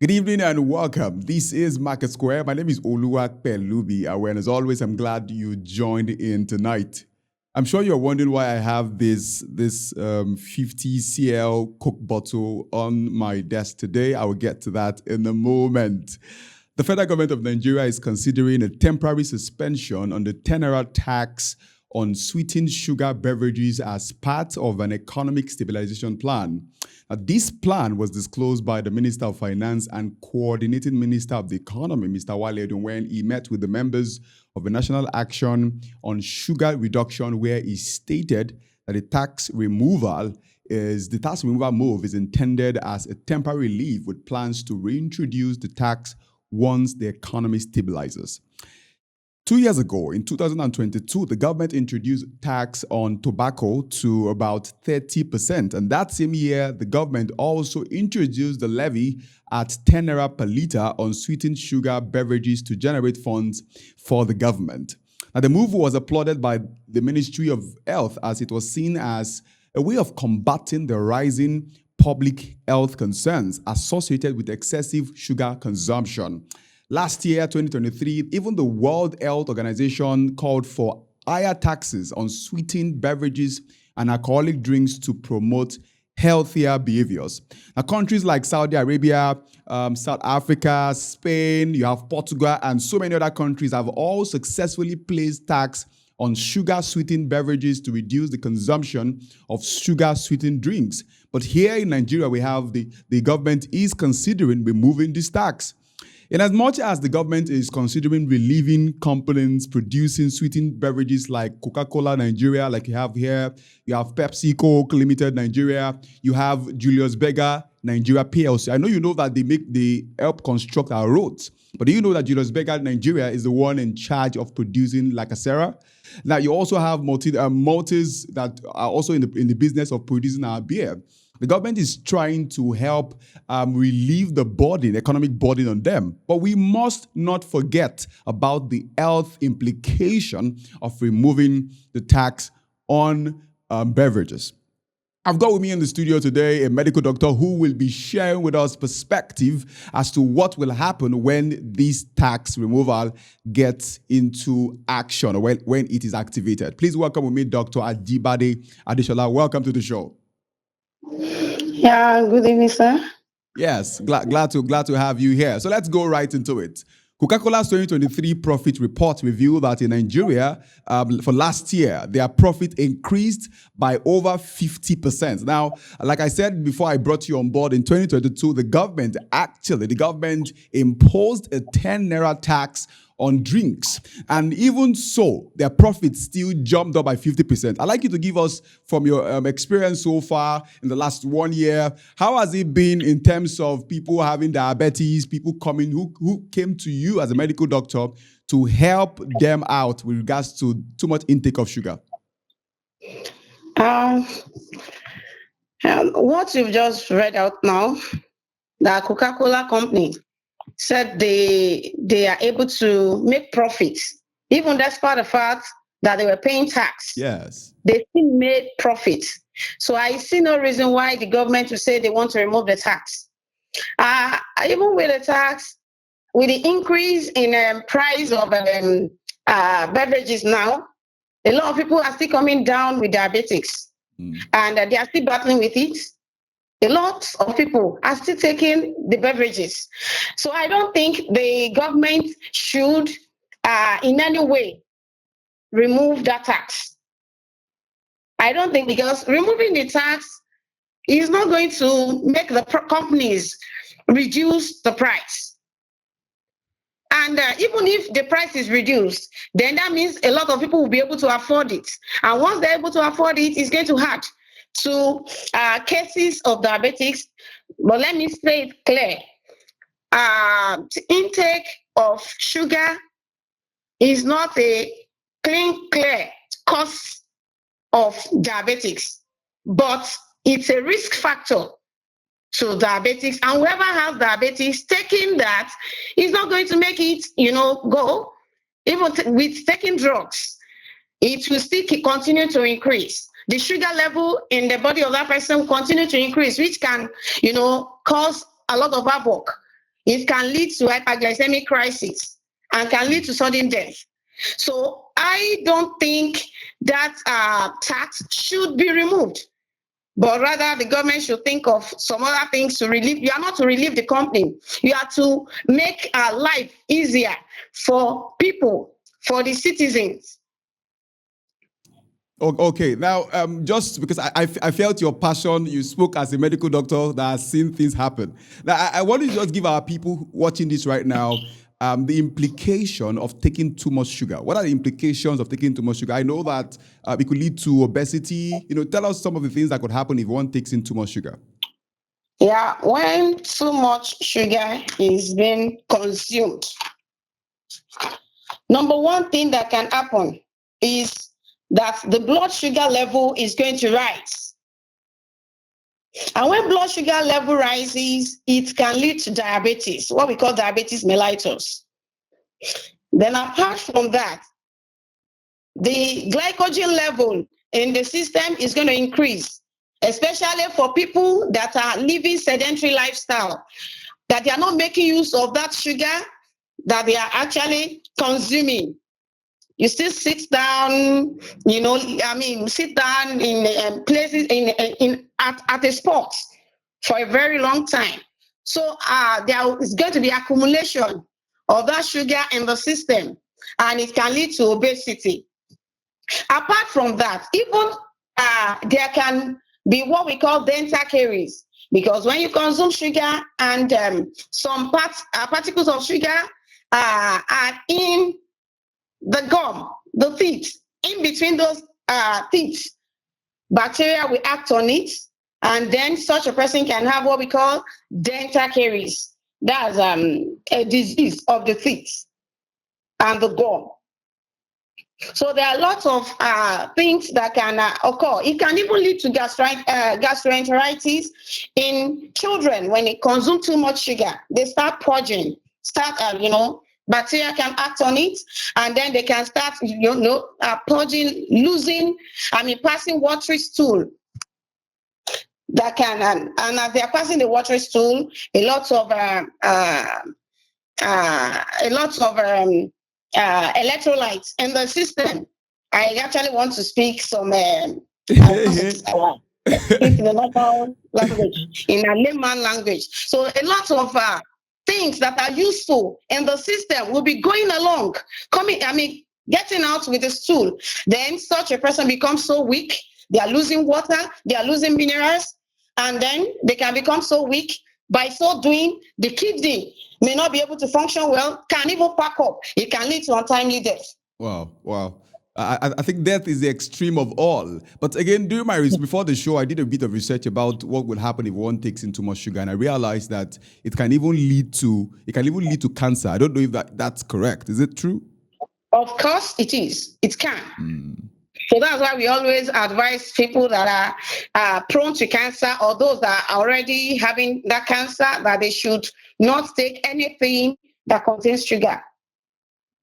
Good evening and welcome. This is MarketSquare. My name is Oluwapelubi, and as always, I'm glad you joined in tonight. I'm sure you're wondering why I have this 50 cl Coke bottle on my desk today. I will get to that in a moment. The federal government of Nigeria is considering a temporary suspension on the 10 naira tax on sweetened sugar beverages as part of an economic stabilization plan. Now, this plan was disclosed by the Minister of Finance and Coordinating Minister of the Economy, Mr. Wale Edun, when he met with the members of the National Action on Sugar Reduction, where he stated that the tax removal move is intended as a temporary relief with plans to reintroduce the tax once the economy stabilizes. 2 years ago, in 2022, the government introduced tax on tobacco to about 30%. And that same year, the government also introduced the levy at 10 naira per litre on sweetened sugar beverages to generate funds for the government. Now, the move was applauded by the Ministry of Health as it was seen as a way of combating the rising public health concerns associated with excessive sugar consumption. Last year, 2023, even the World Health Organization called for higher taxes on sweetened beverages and alcoholic drinks to promote healthier behaviors. Now, countries like Saudi Arabia, South Africa, Spain, you have Portugal, and so many other countries have all successfully placed tax on sugar-sweetened beverages to reduce the consumption of sugar-sweetened drinks. But here in Nigeria, we have the government is considering removing this tax. In as much as the government is considering relieving companies producing sweetened beverages like Coca-Cola Nigeria, like you have here, you have Pepsi Coke Limited Nigeria, you have Julius Berger Nigeria PLC. I know you know that they help construct our roads, but do you know that Julius Berger Nigeria is the one in charge of producing Lacasera? Now you also have multis that are also in the business of producing our beer. The government is trying to help relieve the economic burden on them. But we must not forget about the health implication of removing the tax on beverages. I've got with me in the studio today a medical doctor who will be sharing with us perspective as to what will happen when this tax removal gets into action, or when it is activated. Please welcome with me Dr. Ajibade Adesola. Welcome to the show. Yeah, good evening, sir. Yes, glad to have you here. So let's go right into it. Coca-Cola's 2023 profit report revealed that in Nigeria, for last year, their profit increased by over 50%. Now, like I said before I brought you on board, in 2022, the government imposed a 10 naira tax on drinks. And even so, their profits still jumped up by 50%. I'd like you to give us, from your experience so far in the last 1 year, how has it been in terms of people having diabetes, people coming who came to you as a medical doctor to help them out with regards to too much intake of sugar? What you've just read out now, the Coca-Cola company said they are able to make profits, even despite the fact that they were paying tax. Yes. They still made profits. So I see no reason why the government will say they want to remove the tax. Even with the tax, with the increase in price of beverages now, a lot of people are still coming down with diabetics, and they are still battling with it. A lot of people are still taking the beverages. So I don't think the government should in any way remove that tax. I don't think, because removing the tax is not going to make the companies reduce the price. And even if the price is reduced, then that means a lot of people will be able to afford it. And once they're able to afford it, it's going to hurt to cases of diabetics. But let me say it clear. Intake of sugar is not a clear cause of diabetics, but it's a risk factor to diabetics. And whoever has diabetes, taking that is not going to make it, go. Even with taking drugs, it will still continue to increase. The sugar level in the body of that person will continue to increase, which can, cause a lot of havoc it can lead to hyperglycemic crisis and can lead to sudden death. So I don't think that tax should be removed, but rather the government should think of some other things to relieve. You are not to relieve the company. You are to make life easier for people, for the citizens. Okay, now just because I felt your passion, you spoke as a medical doctor that has seen things happen. Now I want to just give our people watching this right now the implication of taking too much sugar. What are the implications of taking too much sugar? I know that it could lead to obesity. Tell us some of the things that could happen if one takes in too much sugar. Yeah, when too much sugar is being consumed, number one thing that can happen is that the blood sugar level is going to rise. And when blood sugar level rises, it can lead to diabetes, what we call diabetes mellitus. Then apart from that, the glycogen level in the system is going to increase, especially for people that are living sedentary lifestyle, that they are not making use of that sugar that they are actually consuming. You still sit down, sit down in places at a spot for a very long time. So there is going to be accumulation of that sugar in the system, and it can lead to obesity. Apart from that, even there can be what we call dental caries, because when you consume sugar and some particles of sugar are in the gum, the teeth, in between those teeth, bacteria will act on it, and then such a person can have what we call dental caries. That's a disease of the teeth and the gum. So there are lots of things that can occur. It can even lead to gastroenteritis in children when they consume too much sugar. They start purging, bacteria can act on it, and then they can start, purging, passing watery stool. That can, and as they are passing the watery stool, a lot of electrolytes in the system. I actually want to speak some in the normal language, in a layman language. So a lot of things that are useful in the system will be going along, getting out with the stool. Then such a person becomes so weak, they are losing water, they are losing minerals, and then they can become so weak. By so doing, the kidney may not be able to function well, can even pack up. It can lead to untimely death. Wow. I think death is the extreme of all. But again, during my research before the show, I did a bit of research about what would happen if one takes in too much sugar, and I realized that it can even lead to cancer. I don't know if that's correct. Is it true? Of course, it is. It can. So that's why we always advise people that are prone to cancer, or those that are already having that cancer, that they should not take anything that contains sugar.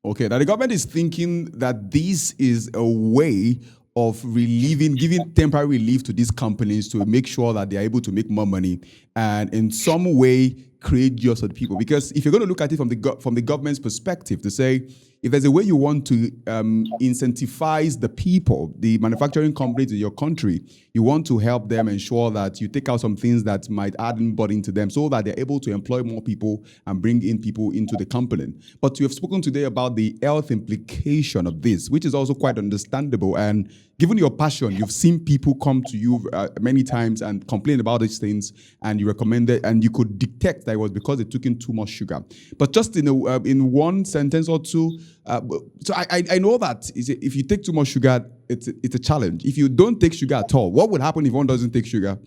Okay, now the government is thinking that this is a way of giving temporary relief to these companies to make sure that they're able to make more money and in some way create jobs for the people. Because if you're going to look at it from the government's perspective, to say, if there's a way you want to incentivize the people, the manufacturing companies in your country, you want to help them ensure that you take out some things that might add burden to them so that they're able to employ more people and bring in people into the company. But you have spoken today about the health implication of this, which is also quite understandable. And given your passion, you've seen people come to you many times and complain about these things, and you recommended, and you could detect that it was because they took in too much sugar. But just in one sentence or two, so I know that if you take too much sugar, it's a challenge. If you don't take sugar at all, what would happen if one doesn't take sugar?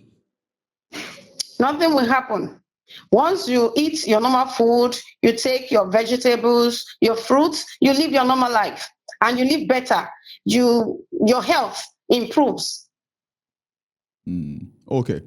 Nothing will happen. Once you eat your normal food, you take your vegetables, your fruits, you live your normal life, and you live better. Your health improves. Okay.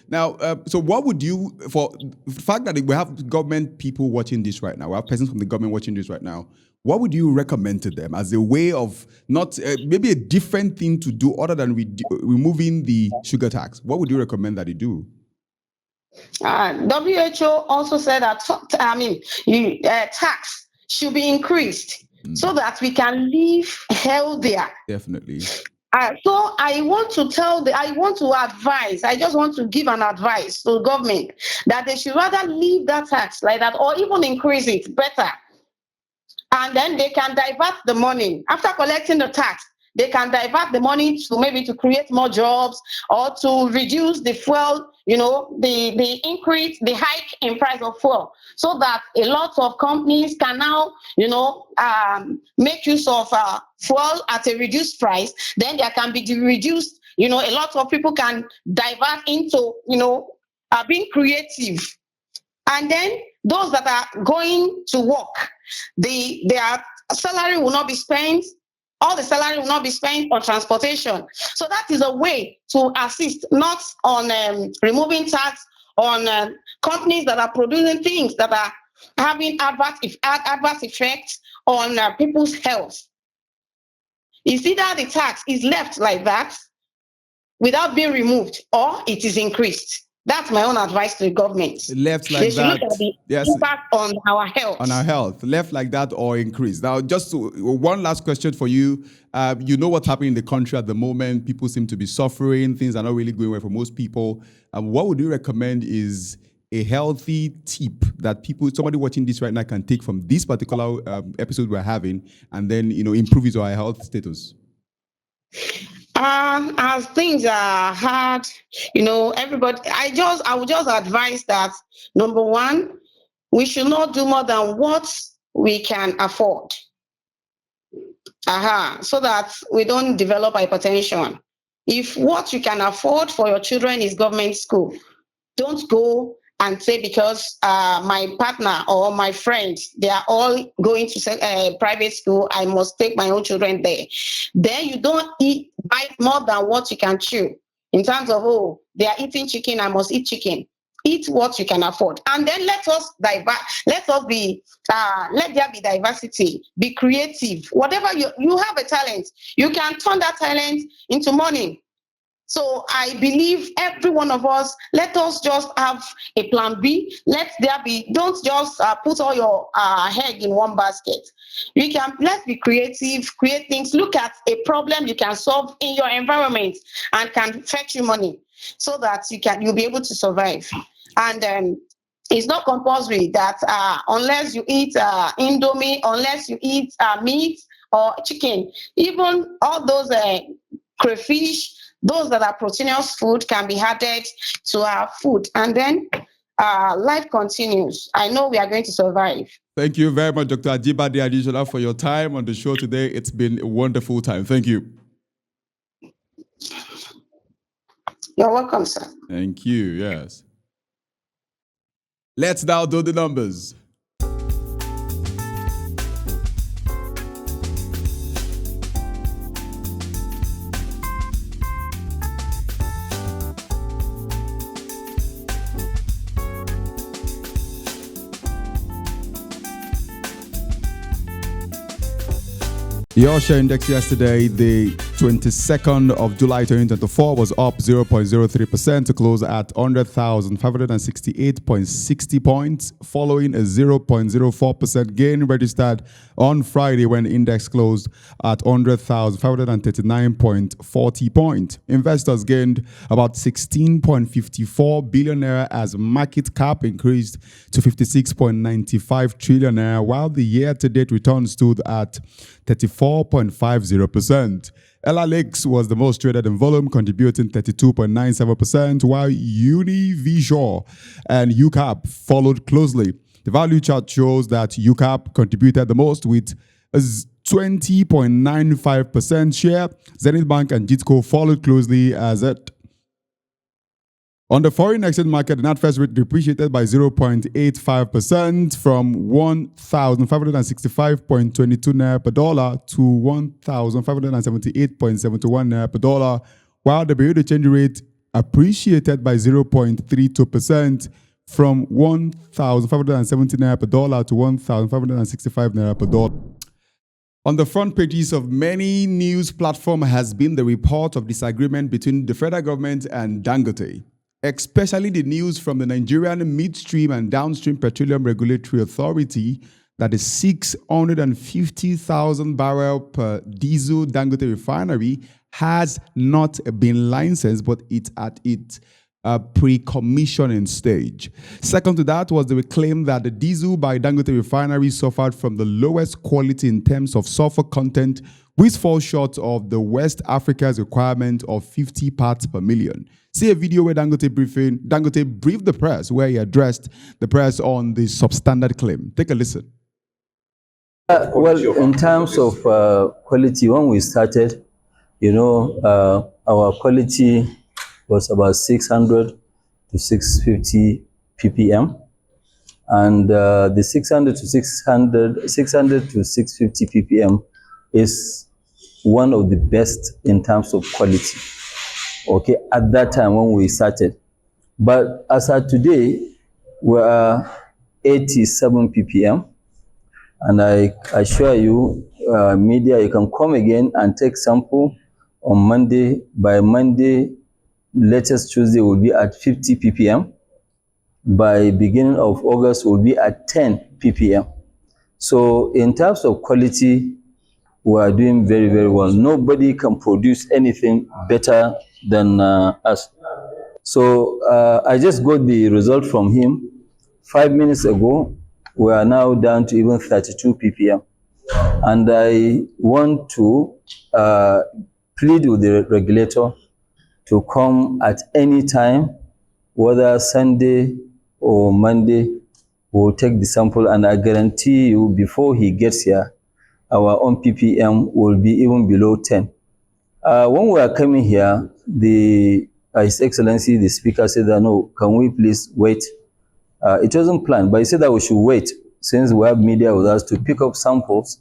Now, so what would you, for the fact that we have government people watching this right now, we have persons from the government watching this right now, what would you recommend to them as a way of not, maybe a different thing to do other than removing the sugar tax? What would you recommend that they do? WHO also said that tax should be increased so that we can live healthier. Definitely. So I want to advise, I just want to give an advice to government that they should rather leave that tax like that or even increase it better. And then they can divert the money. After collecting the tax, they can divert the money to maybe to create more jobs or to reduce the fuel, the increase, the hike in price of fuel, so that a lot of companies can now, make use of fuel at a reduced price. Then there can be the reduced, a lot of people can divert into, being creative. And then those that are going to work, their salary will not be spent. All the salary will not be spent on transportation. So that is a way to assist, not on removing tax on companies that are producing things that are having adverse effects on people's health. It's either the tax is left like that without being removed, or it is increased. That's my own advice to the government. Left like they should that. Look at the Yes. impact on our health. On our health, left like that or increased. Now, just one last question for you. You know what's happening in the country at the moment. People seem to be suffering. Things are not really going well for most people. What would you recommend is a healthy tip that somebody watching this right now can take from this particular episode we're having and then, improve his or her health status? As things are hard, everybody, I would just advise that, number one, we should not do more than what we can afford. So that we don't develop hypertension. If what you can afford for your children is government school, don't go and say because my partner or my friend, they are all going to private school, I must take my own children there. Then you don't buy more than what you can chew. In terms of, they are eating chicken, I must eat chicken. Eat what you can afford. And then let there be diversity, be creative. Whatever you have a talent, you can turn that talent into money. So I believe every one of us, let us just have a plan B. Don't just put all your egg in one basket. Let's be creative, create things, look at a problem you can solve in your environment and can fetch you money so that you'll be able to survive. And it's not compulsory that unless you eat Indomie, unless you eat meat or chicken, even all those crayfish, those that are proteinous food can be added to our food. And then life continues. I know we are going to survive. Thank you very much, Dr. Ajibade Adesola, for your time on the show today. It's been a wonderful time. Thank you. You're welcome, sir. Thank you. Yes. Let's now do the numbers. The All-Share Index yesterday, the 22nd of July 2024, was up 0.03% to close at 100,568.60 points, following a 0.04% gain registered on Friday when the index closed at 100,539.40 points. Investors gained about 16.54 billion naira as market cap increased to 56.95 trillion naira, while the year-to-date return stood at 34.50%. LRLX was the most traded in volume, contributing 32.97%, while Univisure and UCAP followed closely. The value chart shows that UCAP contributed the most with a 20.95% share. Zenith Bank and Jitco followed closely as it. On the foreign exchange market, the NatFest rate depreciated by 0.85% from 1,565.22 naira per dollar to 1,578.71 naira per dollar, while the Bureau de change rate appreciated by 0.32% from 1,570 naira per dollar to 1,565 naira per dollar. On the front pages of many news platforms has been the report of disagreement between the federal government and Dangote. especially the news from the Nigerian Midstream and Downstream Petroleum Regulatory Authority that the 650,000 barrel per diesel Dangote refinery has not been licensed, but it's at its pre-commissioning stage. Second to that was the claim that the diesel by Dangote refinery suffered from the lowest quality in terms of sulfur content, which falls short of the West Africa's requirement of 50 parts per million. See a video where Dangote briefed the press, where he addressed the press on the substandard claim. Take a listen. Well, in terms of quality, when we started, our quality was about 600 to 650 ppm, and the 600 to 650 ppm is one of the best in terms of quality. Okay, at that time when we started, but as of today, we are 87 ppm. And I assure you, media, you can come again and take sample on Monday. By Monday, latest Tuesday, will be at 50 ppm. By beginning of August, will be at 10 ppm. So in terms of quality, we are doing very, very well. Nobody can produce anything better than us. So I just got the result from him 5 minutes ago. We are now down to even 32 ppm. And I want to plead with the regulator to come at any time, whether Sunday or Monday. We'll take the sample, and I guarantee you, before he gets here, our own ppm will be even below 10. When we are coming here, His Excellency, the Speaker, said that, no, can we please wait? It wasn't planned, but he said that we should wait, since we have media with us, to pick up samples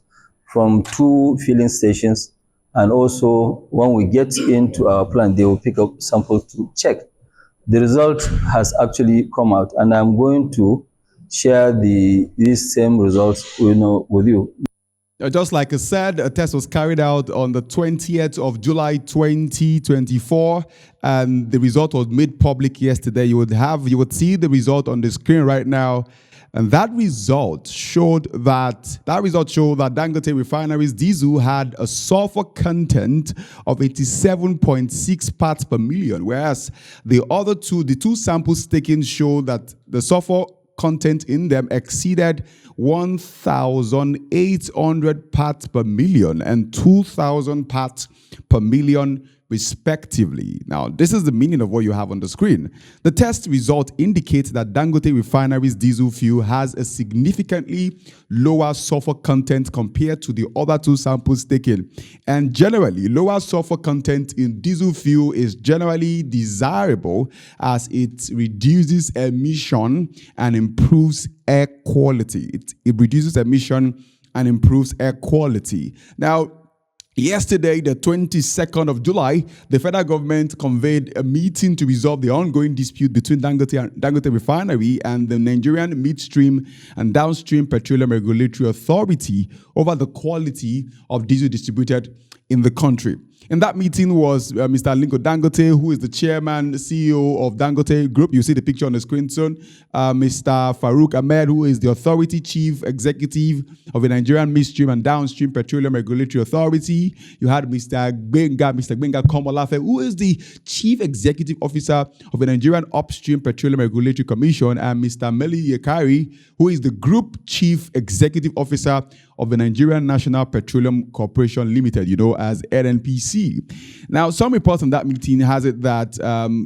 from 2 filling stations, and also when we get into our plant, they will pick up samples to check. The result has actually come out, and I'm going to share these same results with you. Just like I said, a test was carried out on the 20th of July 2024, and the result was made public yesterday. You would see the result on the screen right now, and that result showed that Dangote Refinery's diesel had a sulfur content of 87.6 parts per million, whereas the two samples taken show that the sulfur content in them exceeded 1,800 parts per million and 2,000 parts per million respectively. Now, this is the meaning of what you have on the screen. The test result indicates that Dangote Refinery's diesel fuel has a significantly lower sulfur content compared to the other 2 samples taken. And generally, lower sulfur content in diesel fuel is generally desirable as it reduces emission and improves air quality. It reduces emission and improves air quality. Now, yesterday, the 22nd of July, the federal government convened a meeting to resolve the ongoing dispute between Dangote Refinery and the Nigerian Midstream and Downstream Petroleum Regulatory Authority over the quality of diesel distributed in the country. In that meeting was Mr. Aliko Dangote, who is the chairman, CEO of Dangote Group. You see the picture on the screen soon. Mr. Farouk Ahmed, who is the authority chief executive of the Nigerian Midstream and Downstream Petroleum Regulatory Authority. You had Mr. Gbenga Komolafe, who is the chief executive officer of the Nigerian Upstream Petroleum Regulatory Commission, and Mr. Meli Yekari, who is the group chief executive officer of the Nigerian National Petroleum Corporation Limited, as NNPC. Now, some reports from that meeting has it that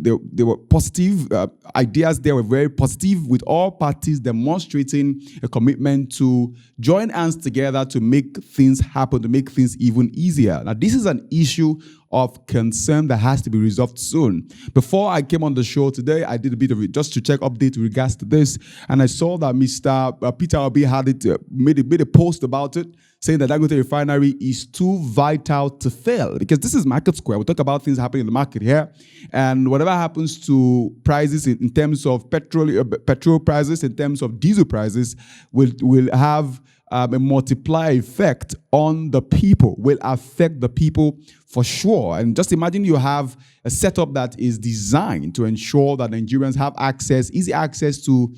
they were positive. Ideas there were very positive, with all parties demonstrating a commitment to join hands together to make things happen, to make things even easier. Now, this is an issue of concern that has to be resolved soon. Before I came on the show today, I did a bit of it just to check update with regards to this, and I saw that Mr. Peter Obi had made a post about it, saying that Dangote Refinery is too vital to fail, because this is MarketSquare. We talk about things happening in the market here, and whatever happens to prices in terms of petrol prices, in terms of diesel prices, will have a multiplier effect on the people, will affect the people for sure. And just imagine you have a setup that is designed to ensure that Nigerians have easy access to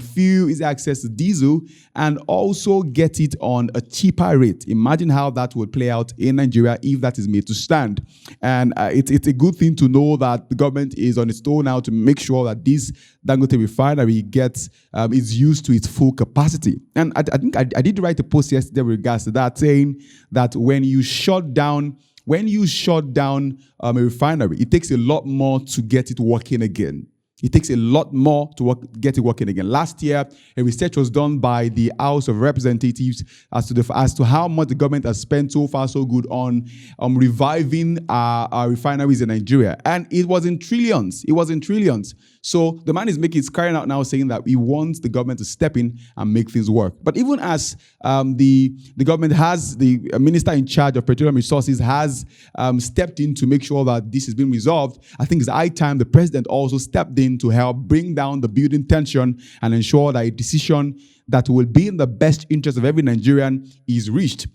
fuel, easy access to diesel, and also get it on a cheaper rate. Imagine how that would play out in Nigeria if that is made to stand. And it's a good thing to know that the government is on its toe now to make sure that this Dangote refinery gets is used to its full capacity. And I think I did write a post yesterday with regards to that, saying that when you shut down a refinery, it takes a lot more to get it working again. It takes a lot more to get it working again. Last year, a research was done by the House of Representatives as to how much the government has spent so far so good on reviving our refineries in Nigeria, and it was in trillions. It was in trillions. So the man is crying out now, saying that he wants the government to step in and make things work. But even as the government has, the minister in charge of petroleum resources has stepped in to make sure that this has been resolved, I think it's high time the president also stepped in to help bring down the building tension and ensure that a decision that will be in the best interest of every Nigerian is reached.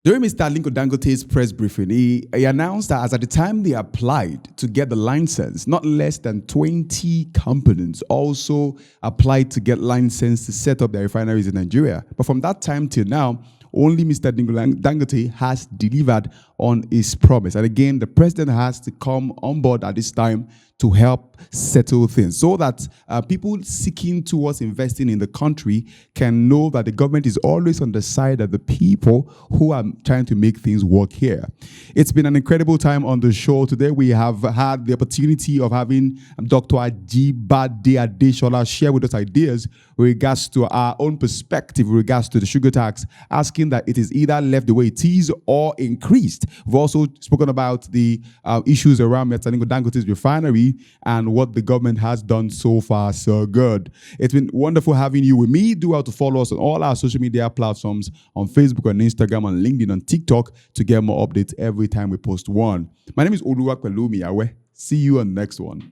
During Mr. Aliko Dangote's press briefing, he announced that as at the time they applied to get the license, not less than 20 companies also applied to get license to set up their refineries in Nigeria. But from that time till now, only Mr. Dangote has delivered on his promise. And again, the president has to come on board at this time to help settle things so that people seeking towards investing in the country can know that the government is always on the side of the people who are trying to make things work here. It's been an incredible time on the show. Today, we have had the opportunity of having Dr. Ajibade Adesola share with us ideas with regards to our own perspective with regards to the sugar tax, asking that it is either left the way it is or increased. We've also spoken about the issues around Mr. Dangote's refinery and what the government has done so far so good. It's been wonderful having you with me. Do how to follow us on all our social media platforms, on Facebook, on Instagram, on LinkedIn, on TikTok, to get more updates every time we post one. My name is Oluwapelumi Awe. See you on the next one.